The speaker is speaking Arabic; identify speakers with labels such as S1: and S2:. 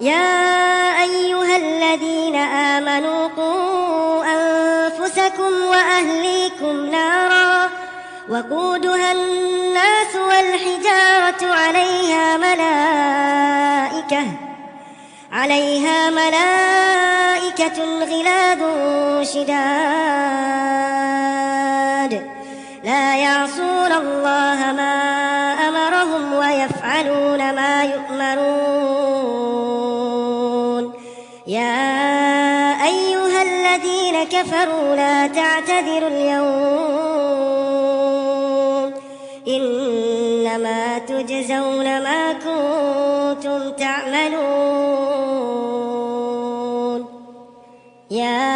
S1: يا أيها الذين آمنوا قوا أنفسكم وأهليكم نارا وقودها الناس والحجارة عليها ملائكة غلاظ شداد لا يعصون الله ما أمرهم ويفعلون ما يؤمرون. يا أيها الذين كفروا لا تعتذروا اليوم إنما تجزون ما كنتم تعملون. يا